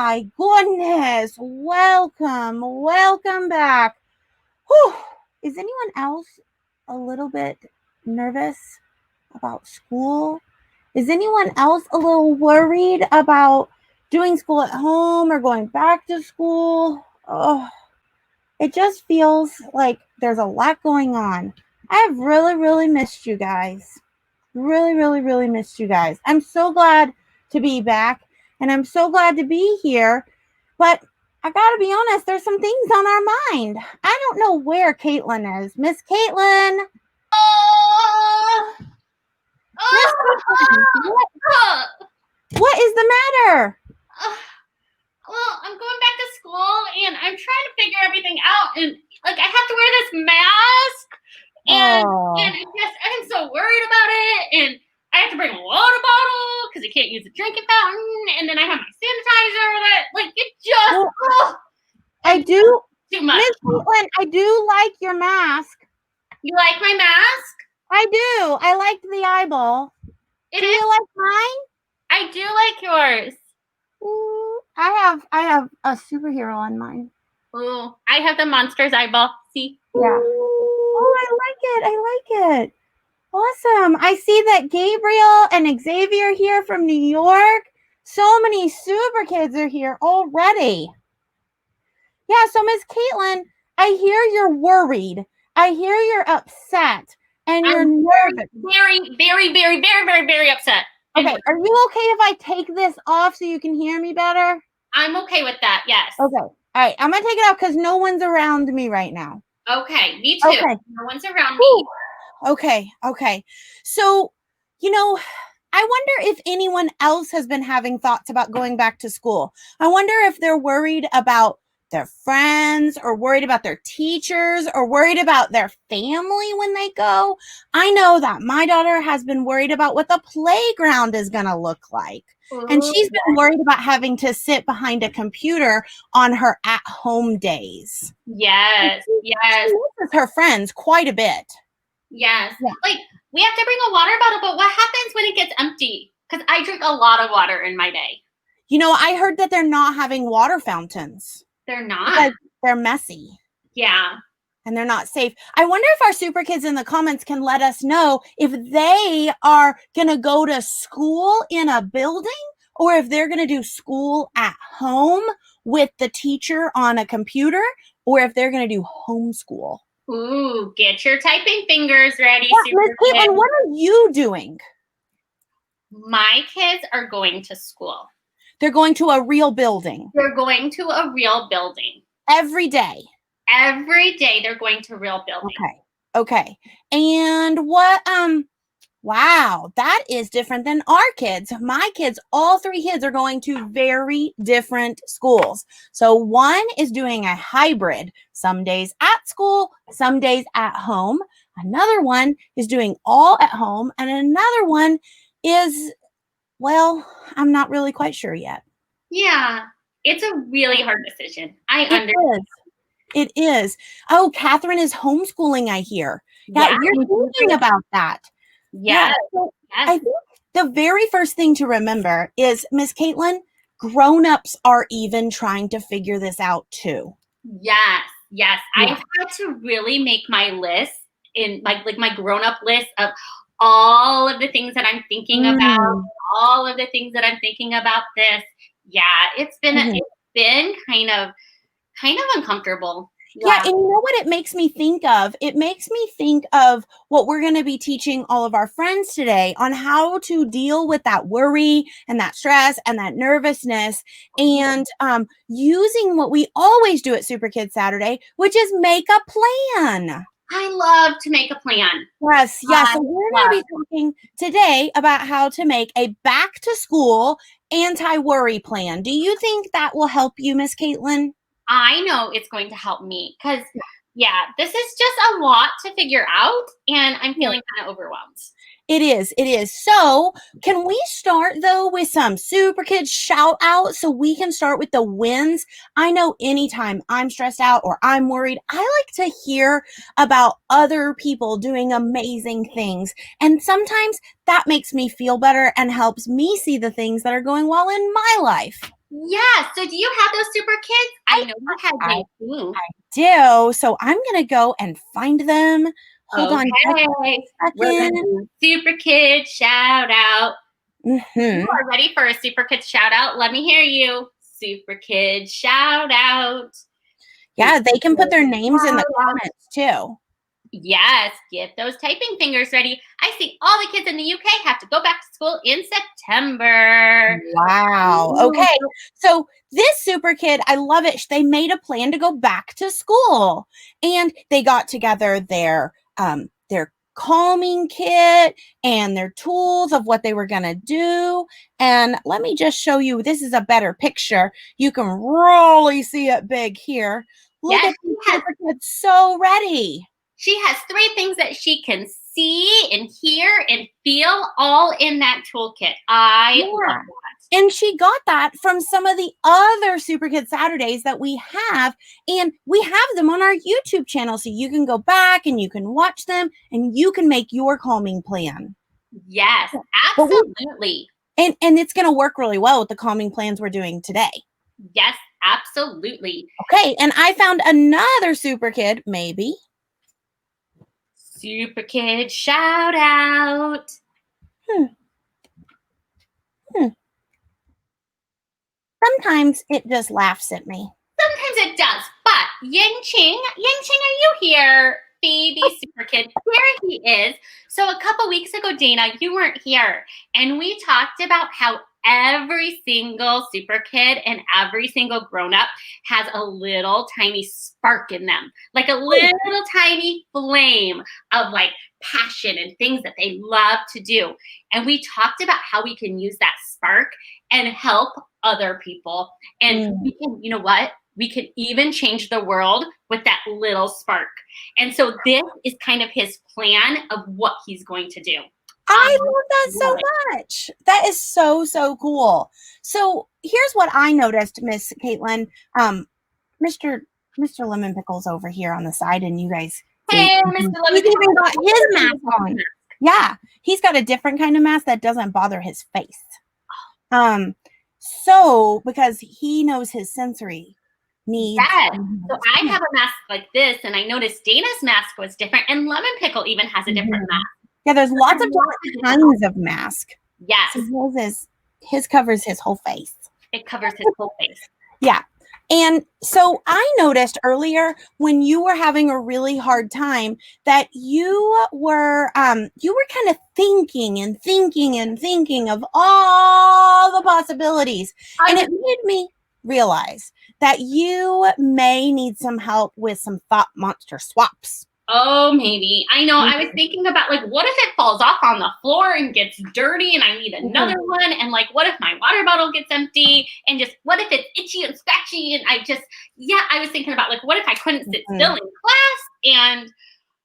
my goodness. Welcome back. Whew. Is anyone else a little bit nervous about school? Is anyone else a little worried about doing school at home or going back to school? Oh, it just feels like there's a lot going on. I've really missed you guys. Really missed you guys. I'm so glad to be back, and I'm so glad to be here. But I gotta be honest, there's some things on our mind. I don't know where Caitlin is. Miss Caitlin. What is the matter? Well, I'm going back to school and I'm trying to figure everything out, and like I have to wear this mask, and I'm so worried about it, and I have to bring a water bottle because I can't use a drinking fountain, and then I have my sanitizer. That like it just I do too much. Miss Caitlin, I do like your mask. You like my mask? I do. I liked the eyeball. Do you like mine? I do like yours. Ooh, I have a superhero on mine. Ooh, I have the monster's eyeball. See? Yeah. Oh, I like it. Awesome. I see that Gabriel and Xavier here from New York. So many super kids are here already. Yeah, so Miss Caitlin, I hear you're worried. I hear you're upset and you're nervous. Very upset. Okay, are you okay if I take this off so you can hear me better? I'm okay with that, yes. Okay, all right, I'm going to take it off because no one's around me right now. Okay, me too. Okay. No one's around me. Okay. So, I wonder if anyone else has been having thoughts about going back to school. I wonder if they're worried about their friends or worried about their teachers or worried about their family when they go. I know that my daughter has been worried about what the playground is going to look like. And she's been worried about having to sit behind a computer on her at-home days. Yes. She misses her friends quite a bit. Yes. Yeah. Like, we have to bring a water bottle, but what happens when it gets empty? Because I drink a lot of water in my day. I heard that they're not having water fountains. They're not. Because they're messy. Yeah. And they're not safe. I wonder if our super kids in the comments can let us know if they are going to go to school in a building or if they're going to do school at home with the teacher on a computer or if they're going to do homeschool. Ooh, get your typing fingers ready. Miss Caitlin, what are you doing? My kids are going to school. They're going to a real building. They're going to a real building. Every day. Every day they're going to a real building. Okay. And what, wow, that is different than our kids. My kids, all three kids are going to very different schools. So one is doing a hybrid, some days at school, some days at home. Another one is doing all at home. And another one is, well, I'm not really quite sure yet. Yeah, it's a really hard decision. I understand. It is. Oh, Catherine is homeschooling, I hear. Yeah, you're thinking about that. Yes. So I think the very first thing to remember is, Miss Caitlin, grown-ups are even trying to figure this out too. Yes. I've had to really make my list in my grown-up list of all of the things that I'm thinking about, all of the things that I'm thinking about this. Yeah, it's been kind of uncomfortable. Yeah, and you know what it makes me think of? It makes me think of what we're going to be teaching all of our friends today on how to deal with that worry and that stress and that nervousness and using what we always do at Superkid Saturday, which is make a plan. I love to make a plan. Yes. So we're going to be talking today about how to make a back to school anti-worry plan. Do you think that will help you, Miss Caitlin? I know it's going to help me because, this is just a lot to figure out, and I'm feeling kind of overwhelmed. It is. So can we start, though, with some Super Kids shout out so we can start with the wins? I know anytime I'm stressed out or I'm worried, I like to hear about other people doing amazing things. And sometimes that makes me feel better and helps me see the things that are going well in my life. Yeah. So do you have those super kids? I know you had I me too. do. So I'm going to go and find them. Hold on just Okay. a We're going second. to do Superkid shout out. You Mm-hmm. are ready for a Superkid shout out? Let me hear you. Superkid shout out. Yeah, they can put Superkid their names in the shout out. comments too. Yes, get those typing fingers ready. I see all the kids in the UK have to go back to school in September. Wow. Ooh. Okay. So this super kid, I love it. They made a plan to go back to school and they got together their calming kit and their tools of what they were going to do. And let me just show you, this is a better picture. You can really see it big here. Look Yes, at these super kids so ready. she has 3 things that she can see and hear and feel all in that toolkit. I love Yeah. that. And she got that from some of the other Superkid Saturdays that we have. And we have them on our YouTube channel. So you can go back and you can watch them and you can make your calming plan. Yes, But absolutely. and it's going to work really well with the calming plans we're doing today. Yes, absolutely. Okay. And I found another Superkid, maybe. Superkid shout out. Sometimes it just laughs at me. Sometimes it does, but Ying Ching, are you here? Baby Superkid, here he is. So a couple weeks ago, Dana, you weren't here, and we talked about how every single Superkid and every single grown-up has a little tiny spark in them, like a little tiny flame of like passion and things that they love to do. And we talked about how we can use that spark and help other people. And we can, you know what? We can even change the world with that little spark. And so this is kind of his plan of what he's going to do. I love that so much. That is so, so cool. So here's what I noticed, Miss Caitlin. Mr. Lemon Pickle's over here on the side, and you guys see, Hey, Mr. he's Lemon even got his mask on. Yeah, he's got a different kind of mask that doesn't bother his face. So because he knows his sensory needs. Yes. So I have a mask like this, and I noticed Dana's mask was different, and Lemon Pickle even has a different mask. Yeah, there's lots of different kinds of mask. Yes. So his covers his whole face. It covers his whole face. Yeah. And so I noticed earlier when you were having a really hard time that you were kind of thinking of all the possibilities. And it made me realize that you may need some help with some thought monster swaps. Oh, maybe. I know. I was thinking about like, what if it falls off on the floor and gets dirty and I need another one? And like, what if my water bottle gets empty? And just what if it's itchy and scratchy? And I was thinking about like, what if I couldn't sit still in class and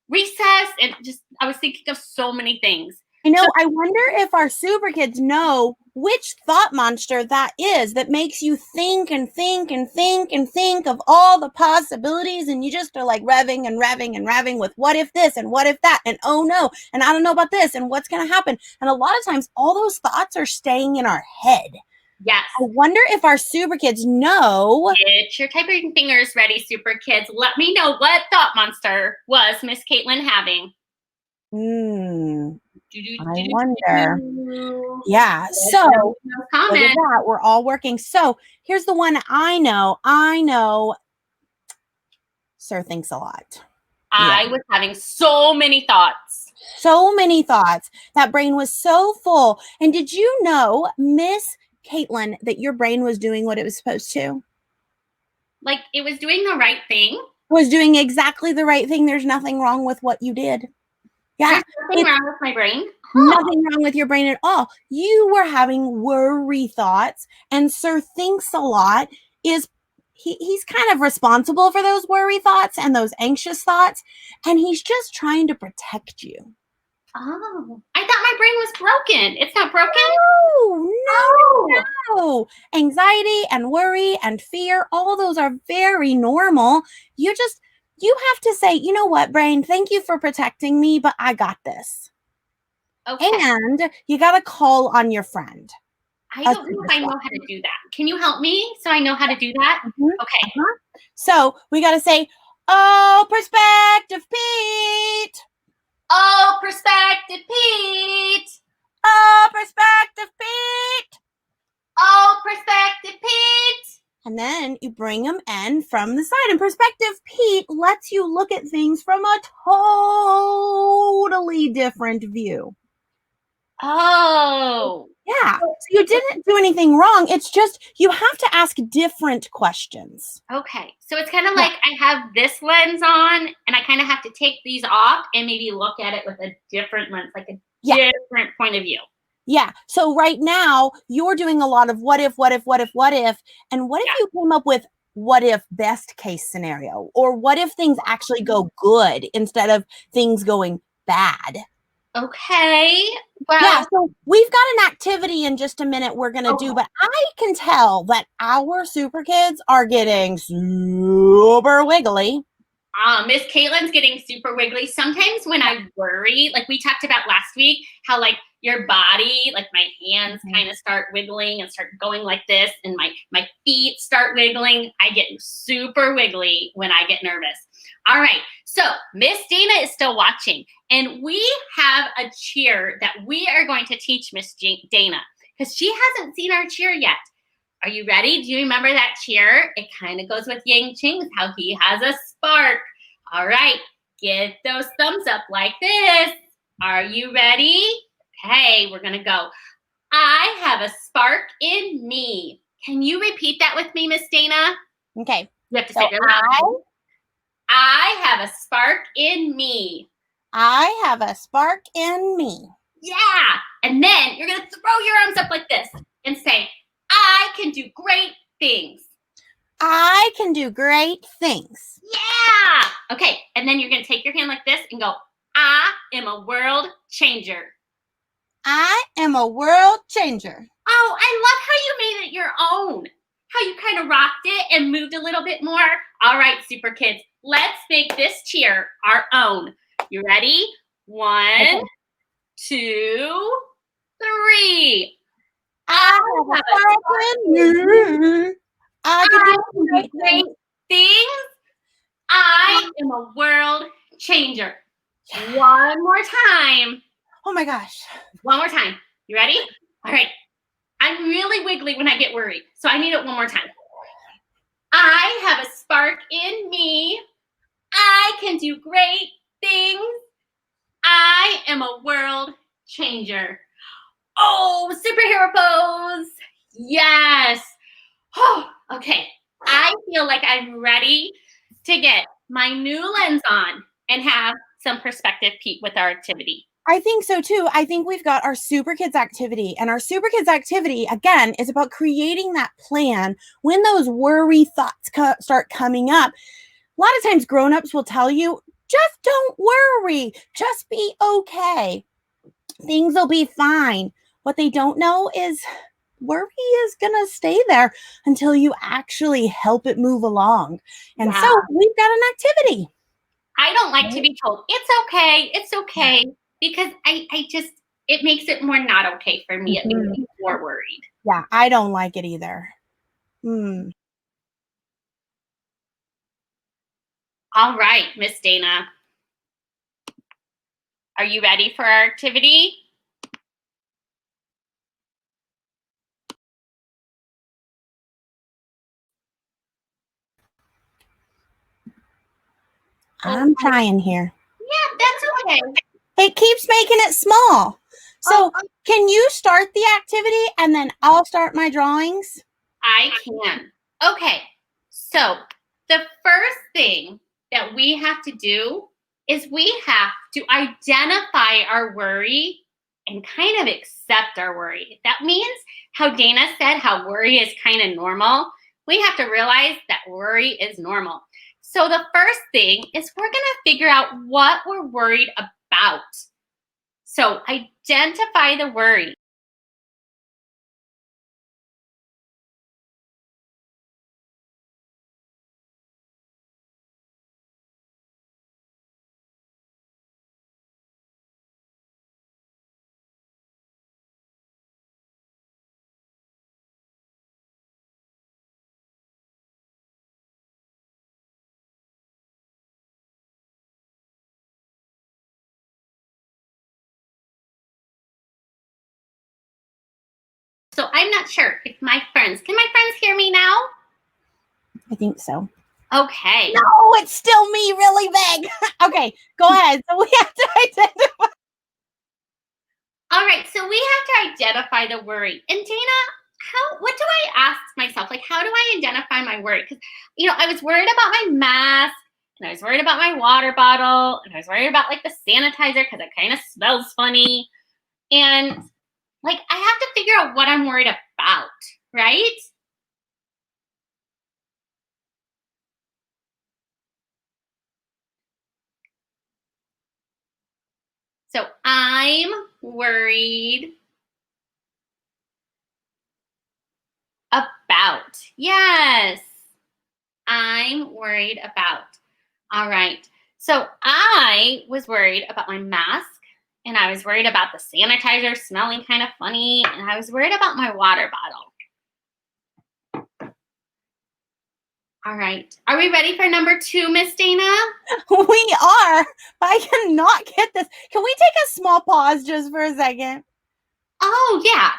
recess? And I was thinking of so many things. I know. I wonder if our super kids know which thought monster that is that makes you think of all the possibilities, and you just are like revving with what if this and what if that and oh no and I don't know about this and what's going to happen. And a lot of times all those thoughts are staying in our head. Yes. I wonder if our super kids know. Get your typing fingers ready, super kids. Let me know what thought monster was Miss Caitlin having. I wonder. Yeah. So look at that. We're all working. So here's the one I know. Sir thinks a lot. I was having so many thoughts. That brain was so full. And did you know, Miss Caitlin, that your brain was doing what it was supposed to? Like it was doing the right thing? It was doing exactly the right thing. There's nothing wrong with what you did. Yeah. There's nothing wrong with my brain? Nothing wrong with your brain at all. You were having worry thoughts, and Sir thinks a lot he's kind of responsible for those worry thoughts and those anxious thoughts, and he's just trying to protect you. Oh, I thought my brain was broken. It's not broken? No. Anxiety and worry and fear, all those are very normal. You have to say, you know what, brain, thank you for protecting me, but I got this. Okay. And you got to call on your friend. I don't know if I know how to do that. Can you help me so I know how to do that? Okay. So we got to say, oh, perspective, Pete. Oh, perspective, Pete. Oh, perspective, Pete. Oh, perspective, Pete. And then you bring them in from the side. And perspective, Pete lets you look at things from a totally different view. Oh. Yeah. So you didn't do anything wrong. It's just you have to ask different questions. Okay. So it's kind of like I have this lens on and I kind of have to take these off and maybe look at it with a different lens, like a different point of view. Yeah. So right now you're doing a lot of what if, what if, what if, what if, and what if you came up with what if best case scenario, or what if things actually go good instead of things going bad? Okay. Well, yeah. So we've got an activity in just a minute we're going to do, but I can tell that our super kids are getting super wiggly. Miss Caitlin's getting super wiggly. Sometimes when I worry, like we talked about last week, how like your body, like my hands kind of start wiggling and start going like this, and my feet start wiggling. I get super wiggly when I get nervous. All right, so Miss Dana is still watching, and we have a cheer that we are going to teach Miss Dana because she hasn't seen our cheer yet. Are you ready? Do you remember that cheer? It kind of goes with Yang Ching's, how he has a spark. All right, get those thumbs up like this. Are you ready? Okay, we're going to go. I have a spark in me. Can you repeat that with me, Miss Dana? Okay. You have to say it loud. I have a spark in me. I have a spark in me. Yeah. And then you're going to throw your arms up like this and say, I can do great things. I can do great things. Yeah. Okay. And then you're going to take your hand like this and go, I am a world changer. I am a world changer. Oh, I love how you made it your own. How you kind of rocked it and moved a little bit more. All right, super kids, let's make this cheer our own. You ready? 1, 2, 3. I have a spark in me. I can do great things. I am a world changer. One more time. Oh my gosh. One more time. You ready? All right. I'm really wiggly when I get worried, so I need it one more time. I have a spark in me. I can do great things. I am a world changer. Oh, superhero pose. Yes. Oh, okay. I feel like I'm ready to get my new lens on and have some perspective peek with our activity. I think so too. I think we've got our Superkids activity, and our Superkids activity again is about creating that plan when those worry thoughts start coming up. A lot of times grown-ups will tell you, just don't worry, just be okay. Things will be fine. What they don't know is worry is going to stay there until you actually help it move along. And so we've got an activity. I don't like to be told, it's okay, because I just, it makes it more not okay for me. It makes me more worried. Yeah, I don't like it either. All right, Miss Dana. Are you ready for our activity? I'm trying here. Yeah, that's okay. It keeps making it small. So can you start the activity and then I'll start my drawings? I can. Okay, so the first thing that we have to do is we have to identify our worry and kind of accept our worry. That means how Dana said how worry is kind of normal. We have to realize that worry is normal. So the first thing is we're going to figure out what we're worried about. So identify the worry. So I'm not sure if can my friends hear me now? I think so. Okay. No, it's still me really big. Okay, go ahead. So we have to identify. All right, so we have to identify the worry. And Dana, what do I ask myself? Like, how do I identify my worry? Because, I was worried about my mask, and I was worried about my water bottle, and I was worried about like the sanitizer because it kind of smells funny. And like, I have to figure out what I'm worried about, right? So I'm worried about. Yes. I'm worried about. All right. So I was worried about my mask, and I was worried about the sanitizer smelling kind of funny, and I was worried about my water bottle. All right. Are we ready for number 2, Miss Dana? We are. I cannot get this. Can we take a small pause just for a second? Oh, yeah.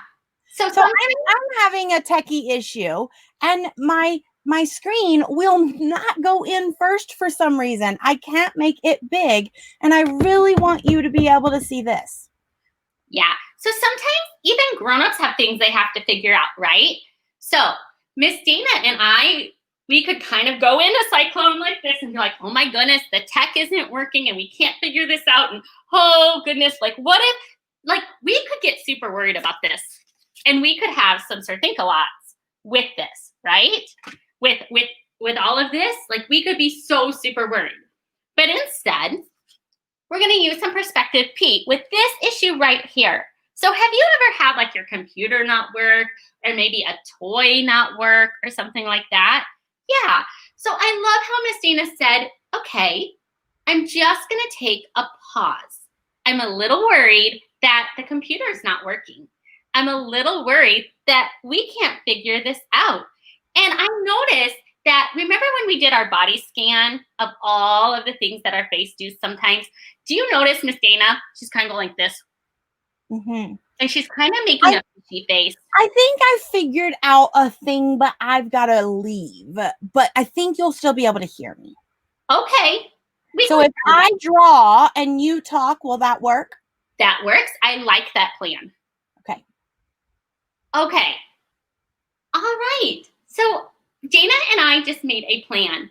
So I'm having a techie issue, and my screen will not go in first for some reason. I can't make it big, and I really want you to be able to see this. Yeah. So sometimes even grown-ups have things they have to figure out, right? So Miss Dana and I, we could kind of go in a cyclone like this and be like, oh my goodness, the tech isn't working and we can't figure this out. And oh goodness, like what if, like we could get super worried about this and we could have some Think-A-Lots with this, right? With all of this, like we could be so super worried. But instead, we're going to use some perspective P with this issue right here. So have you ever had like your computer not work or maybe a toy not work or something like that? Yeah. So I love how Miss Dana said, okay, I'm just going to take a pause. I'm a little worried that the computer is not working. I'm a little worried that we can't figure this out. And I noticed that, remember when we did our body scan of all of the things that our face do sometimes? Do you notice Miss Dana? She's kind of like this. Mm-hmm. And she's kind of making a fishy face. I think I figured out a thing, but I've got to leave. But I think you'll still be able to hear me. Okay. So if I draw and you talk, will that work? That works. I like that plan. Okay. Okay. All right. So Dana and I just made a plan.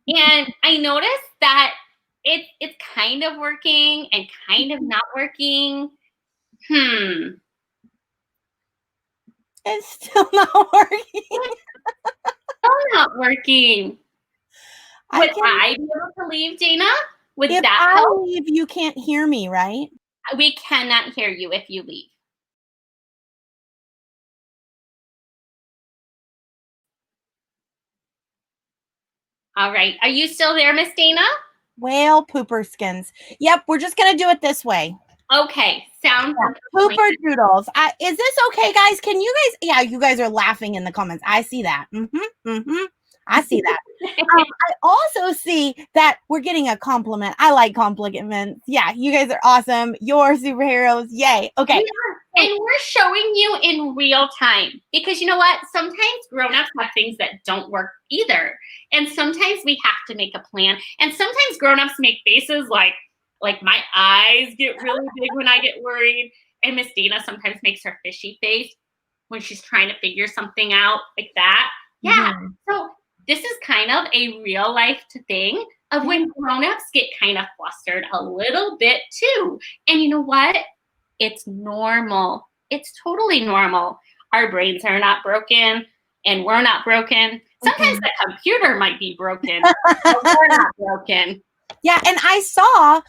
And I noticed that it's kind of working and kind of not working. It's still not working. Still not working. Would I be able to leave, Dana? Would that help? If I leave, you can't hear me, right? We cannot hear you if you leave. All right. Are you still there, Miss Dana? Well, pooper skins. Yep, we're just going to do it this way. Okay. Sounds like pooper doodles. Is this okay, guys? Can you guys? Yeah, you guys are laughing in the comments. I see that. I see that. I also see that we're getting a compliment. I like compliments. Yeah, you guys are awesome. You're superheroes. Yay. Okay. Yeah. And we're showing you in real time because you know what? Sometimes grown-ups have things that don't work either. And sometimes we have to make a plan. And sometimes grown-ups make faces like my eyes get really big when I get worried. And Miss Dana sometimes makes her fishy face when she's trying to figure something out like that. Yeah. So this is kind of a real life thing of when grown-ups get kind of flustered a little bit too. And you know what? It's normal. It's totally normal. Our brains are not broken and we're not broken. Sometimes the computer might be broken, but we're not broken. Yeah, and I saw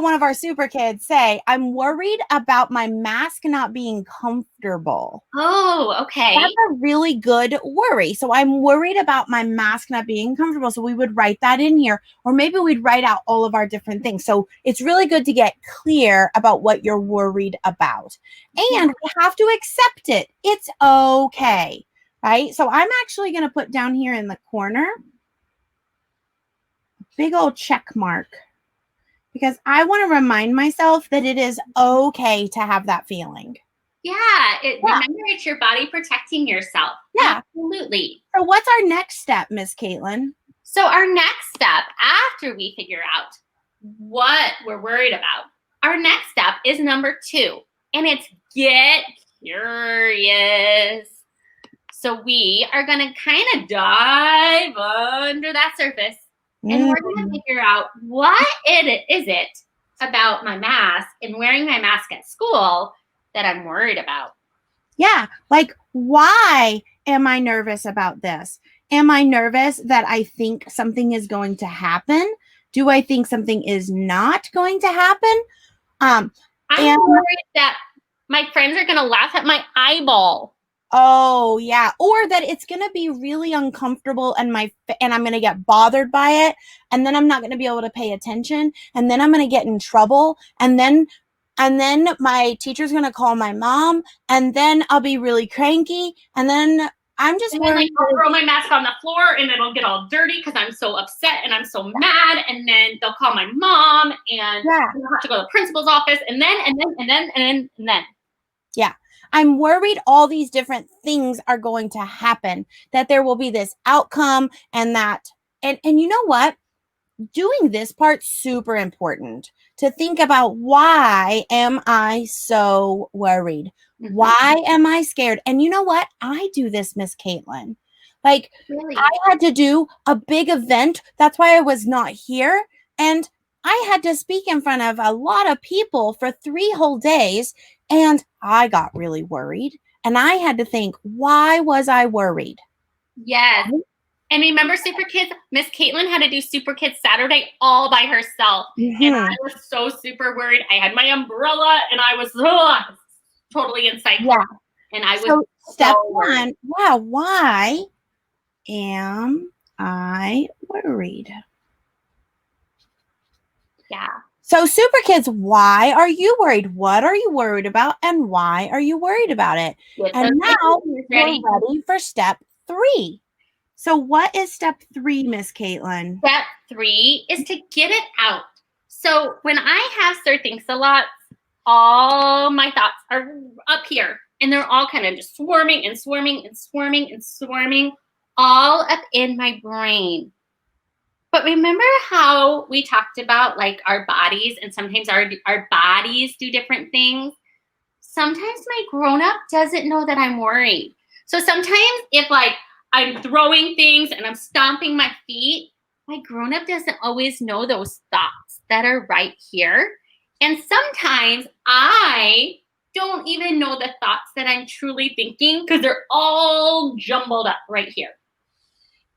one of our super kids say, I'm worried about my mask not being comfortable. Oh, okay. That's a really good worry. So I'm worried about my mask not being comfortable. So we would write that in here, or maybe we'd write out all of our different things. So it's really good to get clear about what you're worried about. And we have to accept it. It's okay. Right? So I'm actually going to put down here in the corner big old check mark because I want to remind myself that it is okay to have that feeling. Yeah, remember, it's your body protecting yourself. Yeah. Absolutely. So what's our next step, Miss Caitlin? So our next step, after we figure out what we're worried about, our next step is number 2, and it's get curious. So we are going to kind of dive under that surface, and we're going to figure out what is it about my mask and wearing my mask at school that I'm worried about. Yeah, like, why am I nervous about this? Am I nervous that I think something is going to happen? Do I think something is not going to happen? I'm worried that my friends are going to laugh at my eyeball. Oh, yeah. Or that it's going to be really uncomfortable and I'm going to get bothered by it. And then I'm not going to be able to pay attention. And then I'm going to get in trouble. And then my teacher's going to call my mom. And then I'll be really cranky. And then I'm just worried. I'll throw my mask on the floor and it'll get all dirty because I'm so upset and I'm so mad. And then they'll call my mom and I'll have to go to the principal's office. And then. Yeah. I'm worried all these different things are going to happen, that there will be this outcome and you know what? Doing this part's super important to think about, why am I so worried? Mm-hmm. Why am I scared? And you know what? I do this, Miss Caitlin. Like, really? I had to do a big event. That's why I was not here. And I had to speak in front of a lot of people for 3 whole days. And I got really worried. And I had to think, why was I worried? Yes. And remember Superkids? Miss Caitlin had to do Superkid Saturday all by herself. Mm-hmm. And I was so super worried. I had my umbrella and I was totally inside. Yeah. And I was so step 1, yeah, why am I worried? Yeah. So Superkids, why are you worried? What are you worried about? And why are you worried about it? And now we're ready for step 3. So what is step 3, Miss Caitlin? Step 3 is to get it out. So when I have certain things a lot, all my thoughts are up here. And they're all kind of just swarming all up in my brain. But remember how we talked about like our bodies, and sometimes our bodies do different things? Sometimes my grown-up doesn't know that I'm worried. So sometimes if like I'm throwing things and I'm stomping my feet, my grown-up doesn't always know those thoughts that are right here. And sometimes I don't even know the thoughts that I'm truly thinking because they're all jumbled up right here.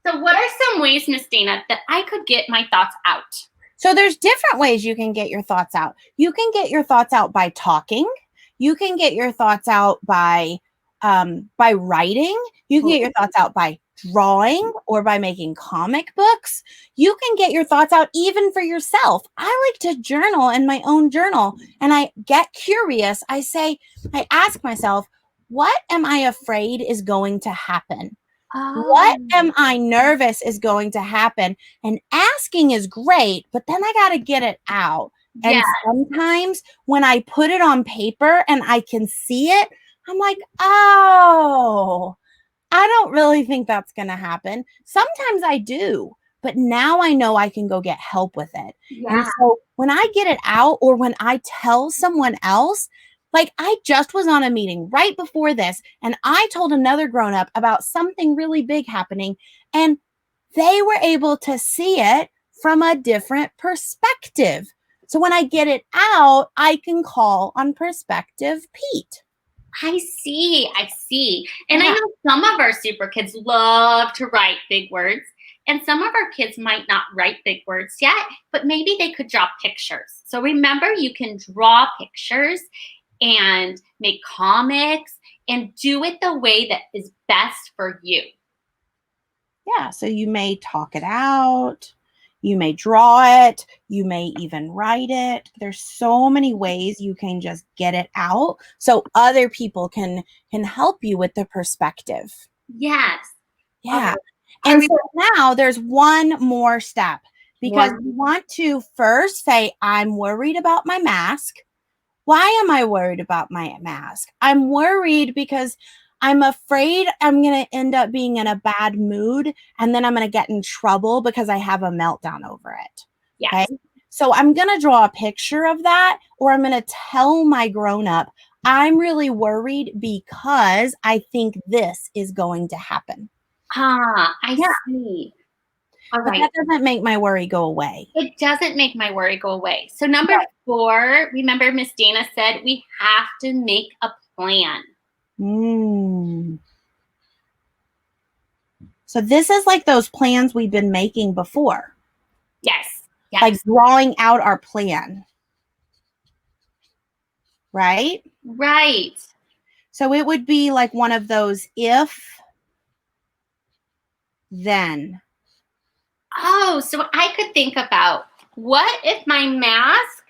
So what are some ways, Miss Dana, that I could get my thoughts out? So there's different ways you can get your thoughts out. You can get your thoughts out by talking. You can get your thoughts out by writing. You can get your thoughts out by drawing or by making comic books. You can get your thoughts out even for yourself. I like to journal in my own journal, and I get curious. I ask myself, what am I afraid is going to happen? What am I nervous is going to happen? And asking is great, but then I got to get it out. And sometimes when I put it on paper and I can see it, I'm like, oh, I don't really think that's going to happen. Sometimes I do, but now I know I can go get help with it. Yeah. And so when I get it out, or when I tell someone else, like I just was on a meeting right before this, and I told another grown-up about something really big happening, and they were able to see it from a different perspective. So when I get it out, I can call on Perspective Pete. I see. And I know some of our super kids love to write big words, and some of our kids might not write big words yet, but maybe they could draw pictures. So remember, you can draw pictures and make comics and do it the way that is best for you. Yeah, so you may talk it out, you may draw it, you may even write it. There's so many ways you can just get it out so other people can help you with the perspective. Yes. Yeah. And so now there's one more step, because we want to first say, I'm worried about my mask. Why am I worried about my mask? I'm worried because I'm afraid I'm going to end up being in a bad mood and then I'm going to get in trouble because I have a meltdown over it. Yes. Okay. So I'm going to draw a picture of that, or I'm going to tell my grown up, I'm really worried because I think this is going to happen. I see. All But right. that doesn't make my worry go away. It doesn't make my worry go away. So number 4, remember Miss Dana said we have to make a plan. So this is like those plans we've been making before. Yes. Like drawing out our plan. Right? Right. So it would be like one of those if, then. Oh, so I could think about, what if my mask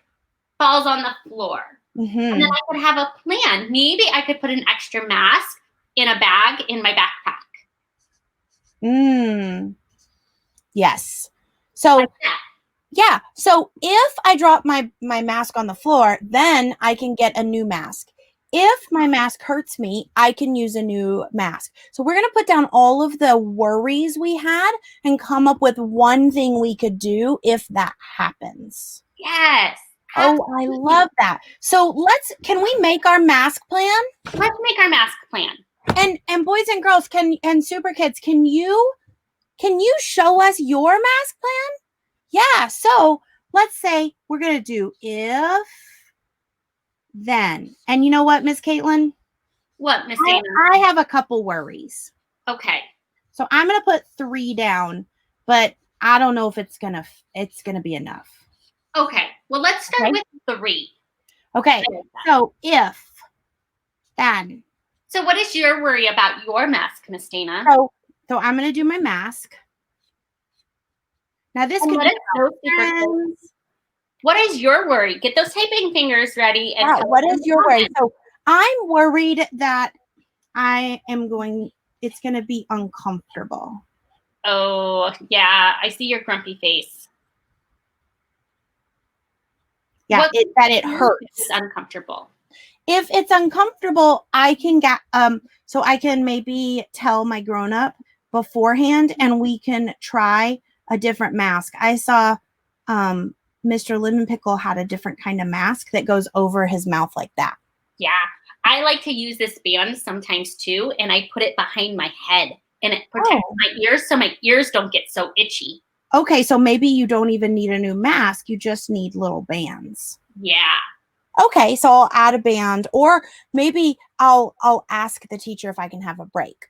falls on the floor? Mm-hmm. And then I could have a plan. Maybe I could put an extra mask in a bag in my backpack. Yes. So like yeah. So if I drop my mask on the floor, then I can get a new mask. If my mask hurts me, I can use a new mask. So we're going to put down all of the worries we had and come up with one thing we could do if that happens. Yes. Oh, I love that. So can we make our mask plan? Let's make our mask plan. And boys and girls, and super kids, can you show us your mask plan? Yeah, so let's say we're going to do if, then. And you know what, Miss Caitlin? What, Miss Dana? I have a couple worries. Okay. So I'm going to put 3 down, but I don't know if it's going to be enough. Okay. Well, let's start with 3. Okay. So if, then. So what is your worry about your mask, Miss Dana? So I'm going to do my mask. Now this could be what is your worry? Get those typing fingers ready. And what is your worry? So I'm worried that it's going to be uncomfortable. Oh, yeah. I see your grumpy face. Yeah, that it hurts. It's uncomfortable. If it's uncomfortable, I can get so I can maybe tell my grown-up beforehand and we can try a different mask. I saw Mr. Lemon Pickle had a different kind of mask that goes over his mouth like that. Yeah. I like to use this band sometimes too, and I put it behind my head and it protects my ears so my ears don't get so itchy. Okay, so maybe you don't even need a new mask. You just need little bands. Yeah. Okay, so I'll add a band, or maybe I'll ask the teacher if I can have a break.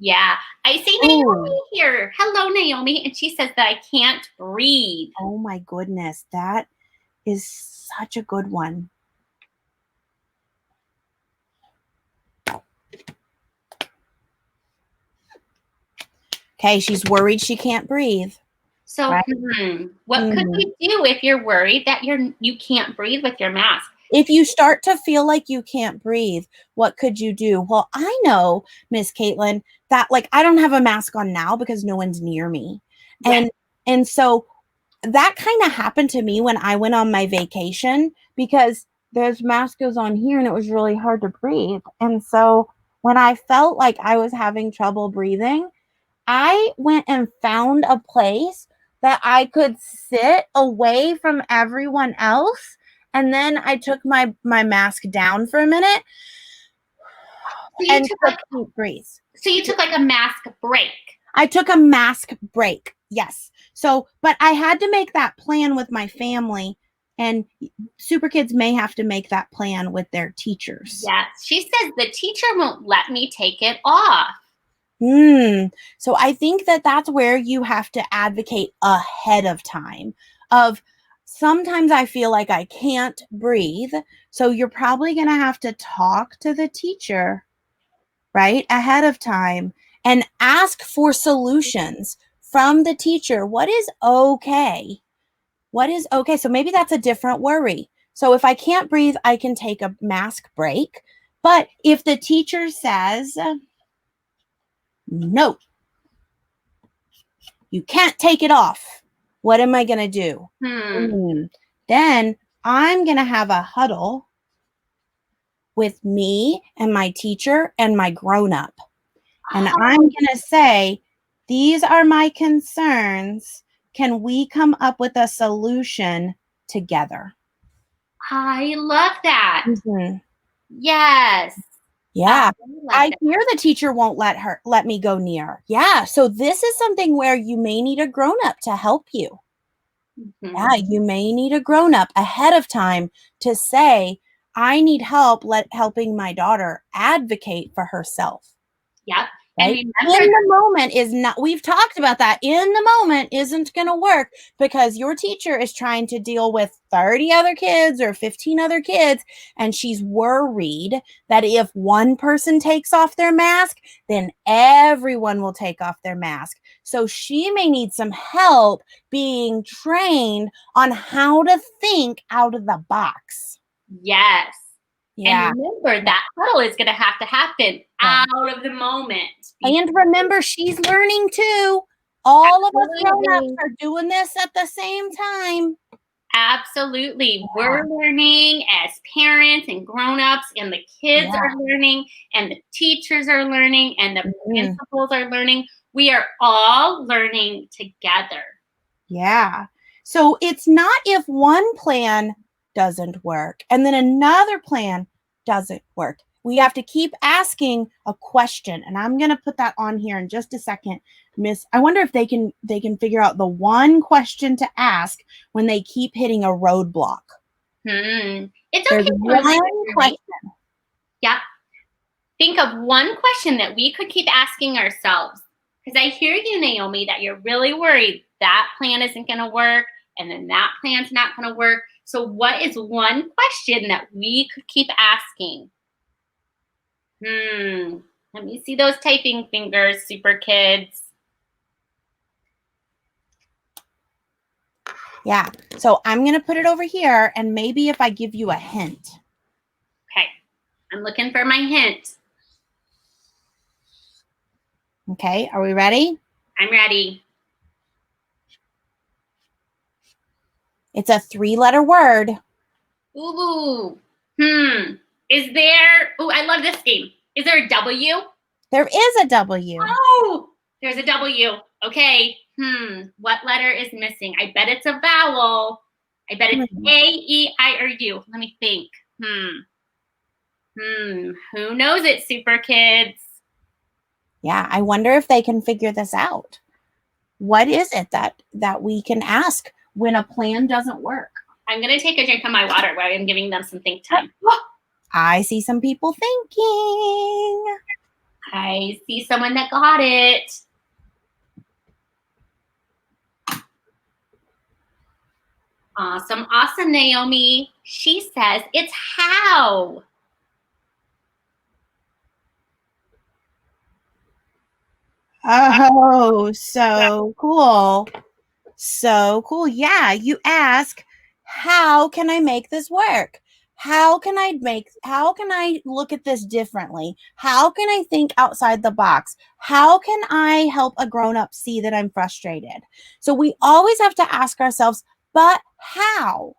Yeah. I see Naomi here. Hello, Naomi. And she says that I can't breathe. Oh my goodness. That is such a good one. Okay, she's worried she can't breathe. So what could you do if you're worried that you can't breathe with your mask? If you start to feel like you can't breathe, what could you do? Well, I know, Miss Caitlin, that I don't have a mask on now because no one's near me. Yeah. And so that kind of happened to me when I went on my vacation because there's mask goes on here and it was really hard to breathe. And so when I felt like I was having trouble breathing, I went and found a place that I could sit away from everyone else. And then I took my mask down for a minute and breathe. So you took a mask break. I took a mask break. Yes. So, but I had to make that plan with my family, and super kids may have to make that plan with their teachers. Yes. She says the teacher won't let me take it off. So I think that's where you have to advocate ahead of time of sometimes I feel like I can't breathe. So you're probably going to have to talk to the teacher, right, ahead of time and ask for solutions from the teacher. What is okay? What is okay? So maybe that's a different worry. So if I can't breathe, I can take a mask break. But if the teacher says, no, you can't take it off, what am I going to do? Then I'm going to have a huddle with me and my teacher and my grown-up. And I'm going to say, these are my concerns. Can we come up with a solution together? I love that. Mm-hmm. Yes. Yeah. I hear the teacher won't let me go near. Yeah. So this is something where you may need a grown-up to help you. Mm-hmm. Yeah, you may need a grown-up ahead of time to say, I need help helping my daughter advocate for herself. Yep. Right? In the moment is not, we've talked about that. In the moment isn't going to work because your teacher is trying to deal with 30 other kids or 15 other kids. And she's worried that if one person takes off their mask, then everyone will take off their mask. So she may need some help being trained on how to think out of the box. Yes. Yeah. And remember, that huddle is going to happen out of the moment. And remember, she's learning too. All of us grown-ups are doing this at the same time. Absolutely. Yeah. We're learning as parents and grown-ups, and the kids are learning, and the teachers are learning, and the principals are learning. We are all learning together. Yeah. So it's not if one plan doesn't work and then another plan doesn't work. We have to keep asking a question, and I'm going to put that on here in just a second. Miss, I wonder if they can figure out the one question to ask when they keep hitting a roadblock. It's okay. One question. Yeah. Think of one question that we could keep asking ourselves. Because I hear you, Naomi, that you're really worried that plan isn't going to work, and then that plan's not going to work. So what is one question that we could keep asking? Let me see those typing fingers, super kids. Yeah, so I'm going to put it over here, and maybe if I give you a hint. Okay, I'm looking for my hint. Okay, are we ready? I'm ready. It's a 3-letter word. Ooh. Is there, I love this game. Is there a W? There is a W. Oh, there's a W. Okay. What letter is missing? I bet it's a vowel. I bet it's A, E, I, or U. Let me think. Who knows it, super kids? Yeah, I wonder if they can figure this out. What is it that we can ask when a plan doesn't work? I'm going to take a drink of my water while I'm giving them some think time. I see some people thinking. I see someone that got it. Awesome, Naomi. She says it's how. Oh, so cool. So cool. Yeah, you ask, how can I make this work? How can I look at this differently? How can I think outside the box? How can I help a grown-up see that I'm frustrated? So we always have to ask ourselves, but how?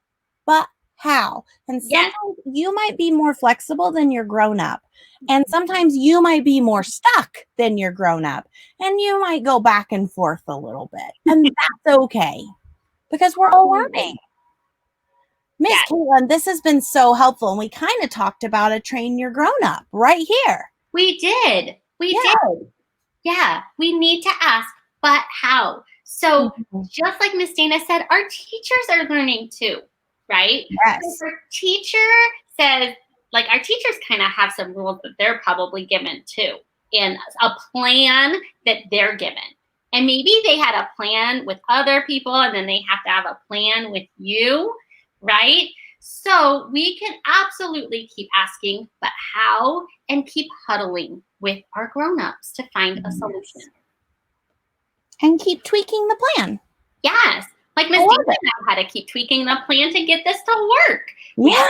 But how? And sometimes you might be more flexible than your grown-up. And sometimes you might be more stuck than your grown-up. And you might go back and forth a little bit. And that's okay. Because we're all learning. Miss Caitlin, this has been so helpful. And we kind of talked about a train your grown-up right here. We did. We did. Yeah. We need to ask, but how? So just like Miss Dana said, our teachers are learning too, right? Yes. So our teacher says, like our teachers kind of have some rules that they're probably given too, and a plan that they're given. And maybe they had a plan with other people, and then they have to have a plan with you, right? So we can absolutely keep asking, but how, and keep huddling with our grown-ups to find a solution. And keep tweaking the plan. Yes. Like Miss Dana now how to keep tweaking the plan to get this to work. Yeah.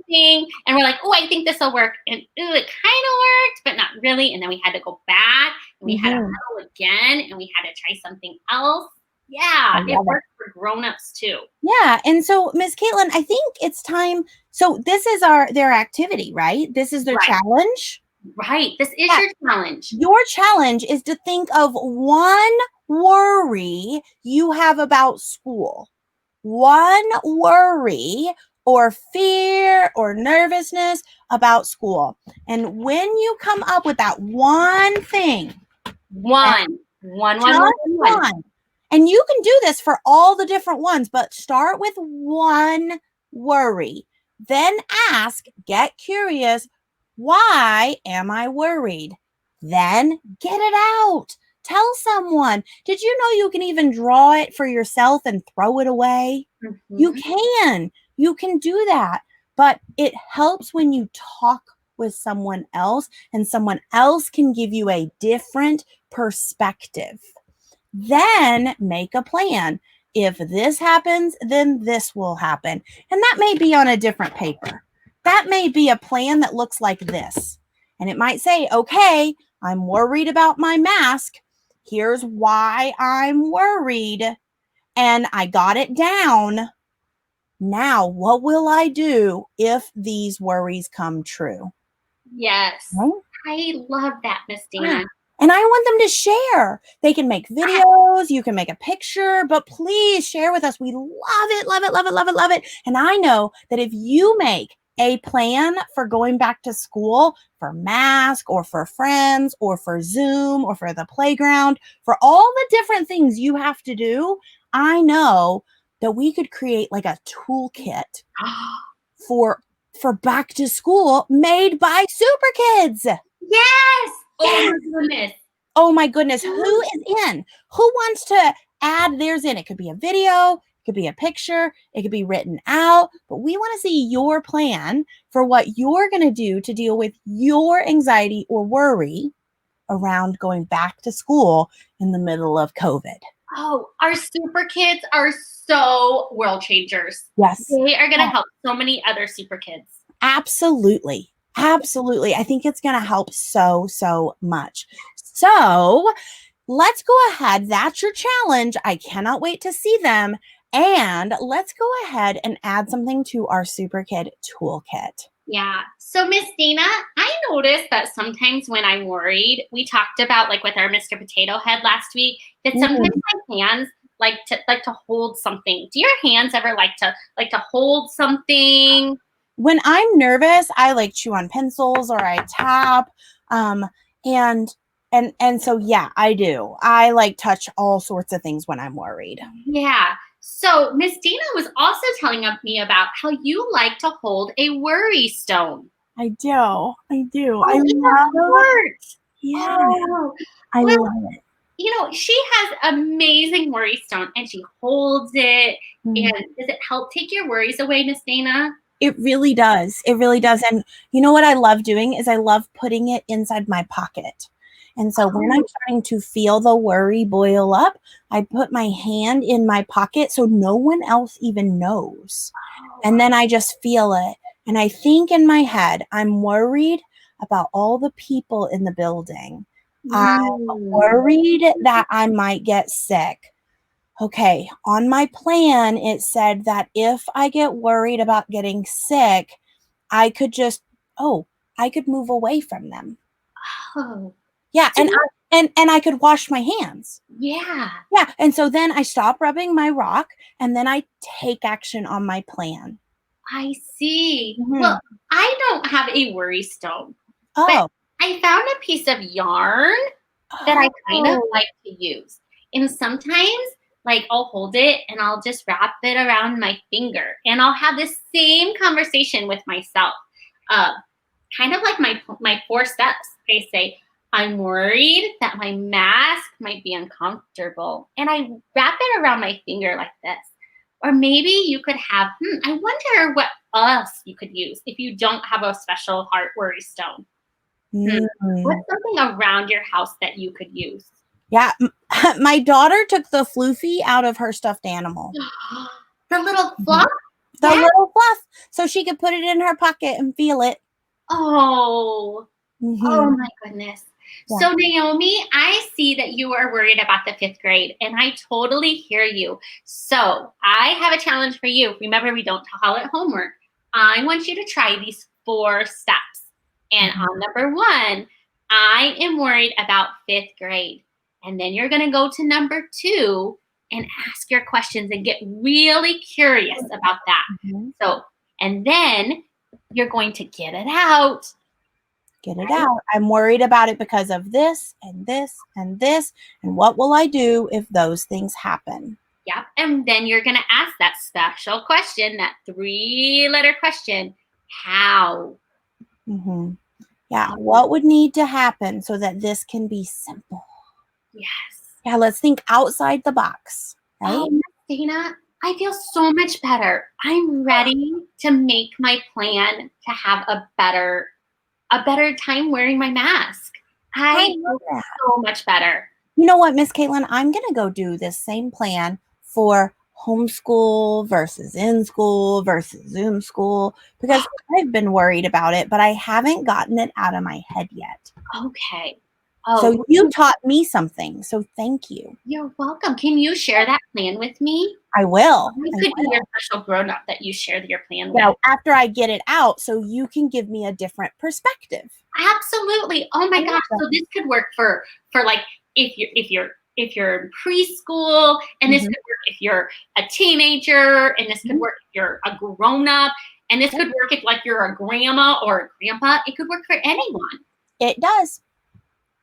And we're like, oh, I think this will work. And it kind of worked, but not really. And then we had to go back and we had to huddle again and we had to try something else. Yeah, it love it. works for grown-ups too. Yeah. And so, Miss Caitlin, I think it's time. So this is their activity, right? This is their Right. challenge. Right. This is Yeah. your challenge. Your challenge is to think of one worry you have about school. One worry or fear or nervousness about school. And when you come up with that one thing, One. just one. And you can do this for all the different ones, but start with one worry. Then ask, get curious, why am I worried? Then get it out. Tell someone. Did you know you can even draw it for yourself and throw it away? Mm-hmm. You can. You can do that. But it helps when you talk with someone else and someone else can give you a different perspective. Then make a plan. If this happens, then this will happen. And that may be on a different paper. That may be a plan that looks like this. And it might say, okay, I'm worried about my mask. Here's why I'm worried. And I got it down. Now, what will I do if these worries come true? Yes. Right? I love that, Miss Dana. And I want them to share. They can make videos, you can make a picture, but please share with us. We love it, love it, love it, love it, love it. And I know that if you make a plan for going back to school, for mask or for friends or for Zoom or for the playground, for all the different things you have to do, I know that we could create like a toolkit for back to school made by Superkids. Yes. Oh my goodness. Oh my goodness. Who is in? Who wants to add theirs in? It could be a video, it could be a picture, it could be written out, but we want to see your plan for what you're going to do to deal with your anxiety or worry around going back to school in the middle of COVID. Oh, our super kids are so world changers. Yes. They are going to help so many other super kids. Absolutely. Absolutely. I think it's going to help so, so much. So let's go ahead. That's your challenge. I cannot wait to see them. And let's go ahead and add something to our Superkid toolkit. Yeah. So, Miss Dana, I noticed that sometimes when I'm worried, we talked about like with our Mr. Potato Head last week, that sometimes my hands like to hold something. Do your hands ever like to hold something? When I'm nervous, I like chew on pencils or I tap. And so yeah, I do. I like touch all sorts of things when I'm worried. Yeah. So Miss Dana was also telling me about how you like to hold a worry stone. I do. I do. I love it. Yeah. Oh, I love it. You know, she has amazing worry stone and she holds it. And does it help take your worries away, Miss Dana? It really does. It really does. And you know what I love doing is I love putting it inside my pocket. And so when I'm starting to feel the worry boil up, I put my hand in my pocket so no one else even knows. And then I just feel it. And I think in my head, I'm worried about all the people in the building. I'm worried that I might get sick. Okay, on my plan, it said that if I get worried about getting sick, I could just, I could move away from them. Oh. Yeah, and I could wash my hands. Yeah. Yeah, and so then I stop rubbing my rock, and then I take action on my plan. I see. Well, I don't have a worry stone. Oh. But I found a piece of yarn that I kind of like to use. And sometimes, like, I'll hold it and I'll just wrap it around my finger. And I'll have the same conversation with myself. Kind of like my 4 steps. I say, I'm worried that my mask might be uncomfortable. And I wrap it around my finger like this. Or maybe you could have, I wonder what else you could use if you don't have a special heart worry stone. What's something around your house that you could use? Yeah, my daughter took the floofy out of her stuffed animal. The little fluff? The little fluff. So she could put it in her pocket and feel it. Oh, oh my goodness. Yeah. So Naomi, I see that you are worried about the 5th grade, and I totally hear you. So I have a challenge for you. Remember, we don't call it homework. I want you to try these 4 steps. And on number 1, I am worried about 5th grade. And then you're going to go to number 2 and ask your questions and get really curious about that. So, and then you're going to get it out. Get it out. I'm worried about it because of this and this and this. And what will I do if those things happen? Yep. And then you're going to ask that special question, that 3-letter question, how? Yeah. What would need to happen so that this can be simple? Yes. Yeah. Let's think outside the box. Right? Oh, Dana, I feel so much better. I'm ready to make my plan to have a better time wearing my mask. I feel so much better. You know what, Miss Caitlin? I'm going to go do this same plan for homeschool versus in-school versus Zoom school because I've been worried about it, but I haven't gotten it out of my head yet. Okay. So you taught me something, so thank you. You're welcome. Can you share that plan with me? I will. I could be your special grown-up that you share your plan with. Now, after I get it out, so you can give me a different perspective. Absolutely. Oh my gosh. So this could work for like if you're in preschool, and this could work if you're a teenager, and this could work if you're a grown-up, and this could work if like you're a grandma or a grandpa. It could work for anyone. It does.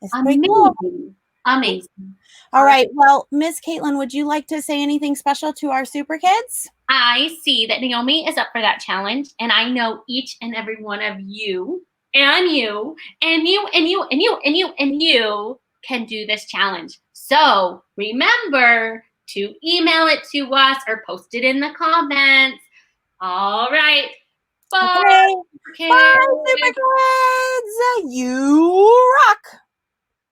It's amazing. pretty cool. Amazing. All right. Well, Miss Caitlin, would you like to say anything special to our super kids? I see that Naomi is up for that challenge, and I know each and every one of you and you and you and you and you and you and you can do this challenge. So remember to email it to us or post it in the comments. All right. Bye. Okay. Bye, super kids. You rock.